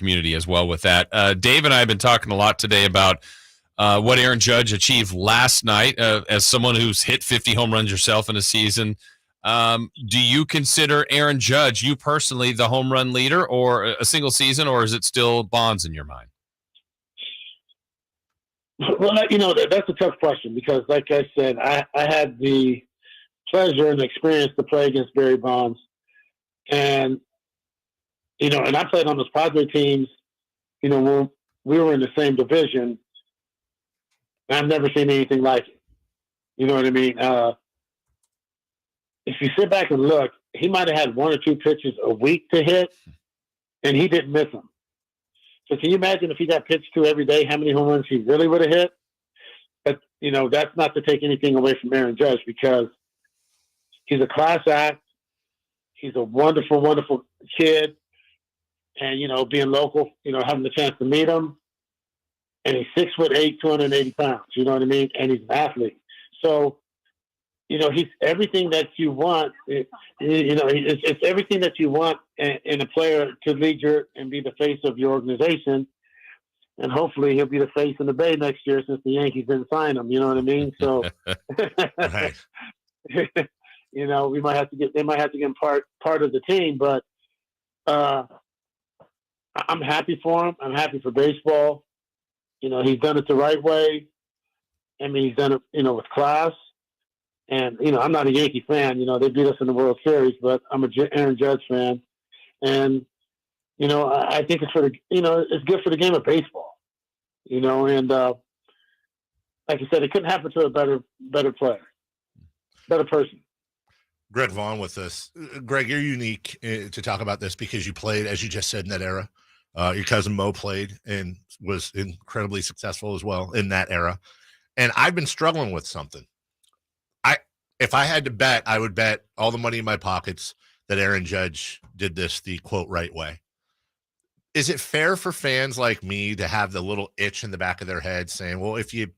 community as well with that. Dave and I have been talking a lot today about what Aaron Judge achieved last night. As someone who's hit 50 home runs yourself in a season, do you consider Aaron Judge, you personally, the home run leader or a single season, or is it still Bonds in your mind? Well, that's a tough question because, like I said, I had the pleasure and experience to play against Barry Bonds. And, and I played on those Padre teams, when we were in the same division. I've never seen anything like it. You know what I mean? If you sit back and look, he might have had one or two pitches a week to hit, and he didn't miss them. So can you imagine if he got pitched to every day, how many home runs he really would have hit? But, that's not to take anything away from Aaron Judge because he's a class act. He's a wonderful, wonderful kid. And, being local, having the chance to meet him. And he's 6'8", 280 pounds. You know what I mean? And he's an athlete. So, he's everything that you want. It's everything that you want in a player to lead and be the face of your organization. And hopefully he'll be the face in the Bay next year since the Yankees didn't sign him. You know what I mean? So, right. they might have to get him part of the team, but I'm happy for him. I'm happy for baseball. He's done it the right way. I mean, he's done it, with class. And, I'm not a Yankee fan. They beat us in the World Series, but I'm a Aaron Judge fan. And, I think it's it's good for the game of baseball. And like I said, it couldn't happen to a better player, better person. Greg Vaughn with us. Greg, you're unique to talk about this because you played, as you just said, in that era. Your cousin Mo played and was incredibly successful as well in that era. And I've been struggling with something. If I had to bet, I would bet all the money in my pockets that Aaron Judge did this the, quote, right way. Is it fair for fans like me to have the little itch in the back of their head saying, well, the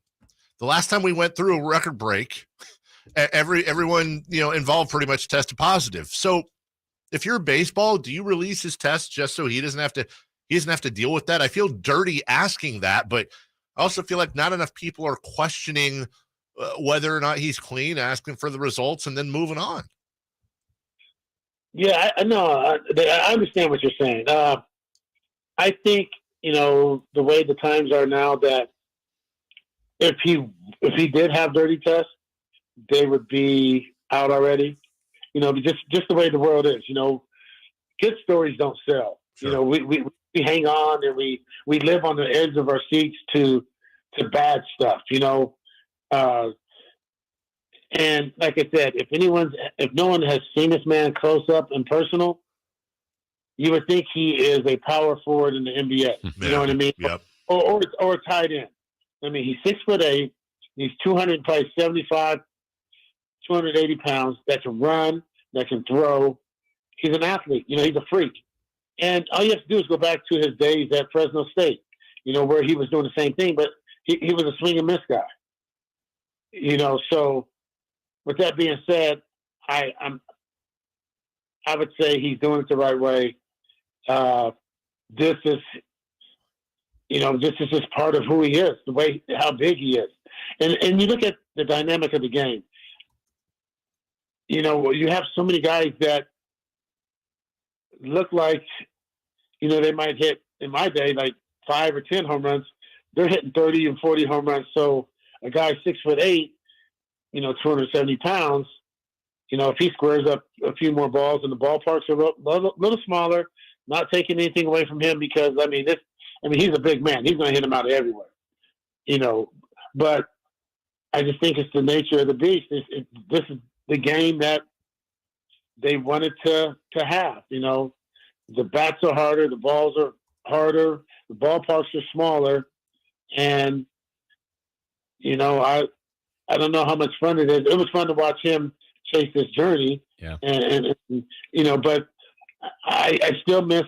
last time we went through a record break, everyone, involved pretty much tested positive. So if you're baseball, do you release his test just so he doesn't have to deal with that? I feel dirty asking that, but I also feel like not enough people are questioning whether or not he's clean, asking for the results, and then moving on. Yeah, I know. I understand what you're saying. I think, the way the times are now that if he did have dirty tests, they would be out already. Just the way the world is. Good stories don't sell. Sure. We hang on and we live on the edge of our seats to bad stuff. And like I said, if no one has seen this man close up and personal, you would think he is a power forward in the NBA. You know what I mean? Yep. Or tight end. I mean, he's 6'8". He's 275, 280 pounds. That can run. That can throw. He's an athlete. He's a freak. And all you have to do is go back to his days at Fresno State. Where he was doing the same thing, but he was a swing and miss guy. So with that being said, I would say he's doing it the right way. This is just part of who he is, the way, how big he is. And you look at the dynamic of the game. You have so many guys that look like, they might hit, in my day, like 5 or 10 home runs. They're hitting 30 and 40 home runs. So a guy 6'8", 270 pounds, if he squares up a few more balls and the ballparks are a little smaller, not taking anything away from him because, he's a big man. He's going to hit him out everywhere, but I just think it's the nature of the beast. This is the game that they wanted to have, the bats are harder, the balls are harder, the ballparks are smaller. And, I don't know how much fun it is. It was fun to watch him chase this journey. Yeah. And but I still miss,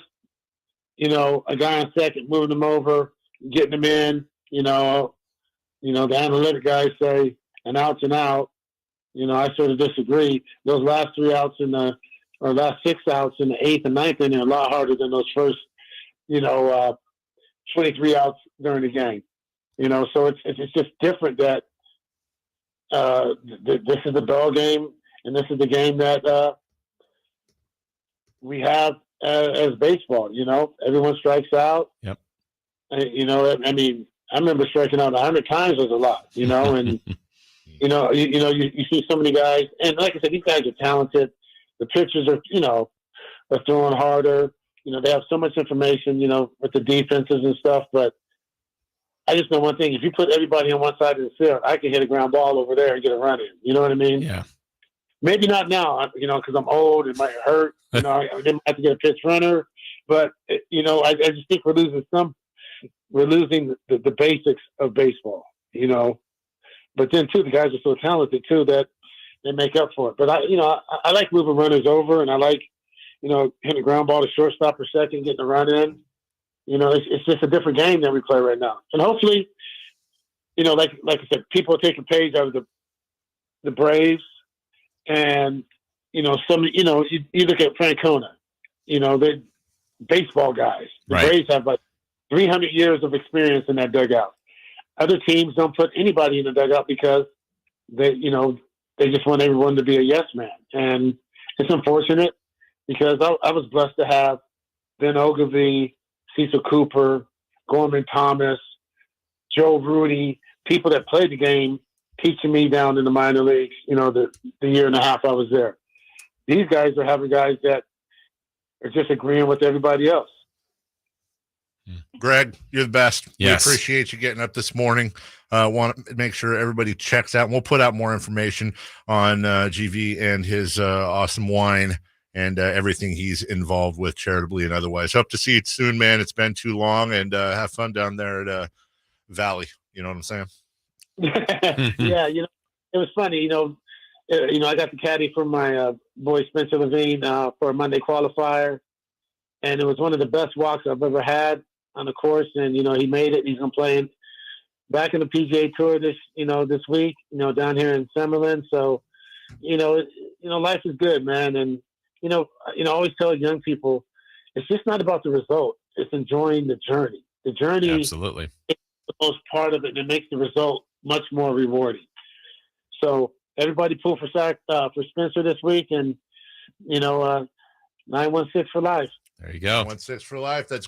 a guy on second, moving him over, getting him in, the analytic guys say an out's an out. I sort of disagree. Those last 3 outs last 6 outs in the 8th and 9th inning are a lot harder than those first know, 23 outs during the game. You know, so it's just different that this is the ball game, and this is the game that we have as baseball. You know, everyone strikes out. Yep. You know, I mean, I remember striking out 100 times was a lot. You know, and you see so many guys, and like I said, these guys are talented. The pitchers are throwing harder. You know, they have so much information. You know, with the defenses and stuff, but I just know one thing: if you put everybody on one side of the field, I can hit a ground ball over there and get a run in. You know what I mean? Yeah. Maybe not now, you know, because I'm old. It might hurt. You know, I didn't have to get a pitch runner, but you know, I just think we're losing the basics of baseball. You know, but then too, the guys are so talented too that they make up for it. But I like moving runners over, and I like, you know, hitting a ground ball to shortstop or second, getting a run in. You know, it's just a different game than we play right now. And hopefully, you know, like I said, people take a page out of the Braves, and you know, you look at Francona, you know, they baseball guys. The Right. Braves have like 300 years of experience in that dugout. Other teams don't put anybody in the dugout because they just want everyone to be a yes man, and it's unfortunate because I was blessed to have Ben Ogilvy, Cecil Cooper, Gorman Thomas, Joe Rudy, people that played the game, teaching me down in the minor leagues, you know, the year and a half I was there. These guys are having guys that are just agreeing with everybody else. Greg, you're the best. Yes. We appreciate you getting up this morning. Want to make sure everybody checks out. And we'll put out more information on GV and his awesome wine and everything he's involved with charitably and otherwise. Hope to see you soon, man. It's been too long, and have fun down there at Valley. You know what I'm saying? Yeah, you know, it was funny. You know, I got the caddy from my boy Spencer Levine for a Monday qualifier, and it was one of the best walks I've ever had on the course. And you know, he made it. He's been playing back in the PGA Tour this week. You know, down here in Summerlin. So, you know, life is good, man. And you know, I always tell young people, it's just not about the result. It's enjoying the journey. The journey Absolutely. is the most part of it, and it makes the result much more rewarding. So everybody pull for Spencer this week, and you know, 916 for life. There you go. 916 for life. That's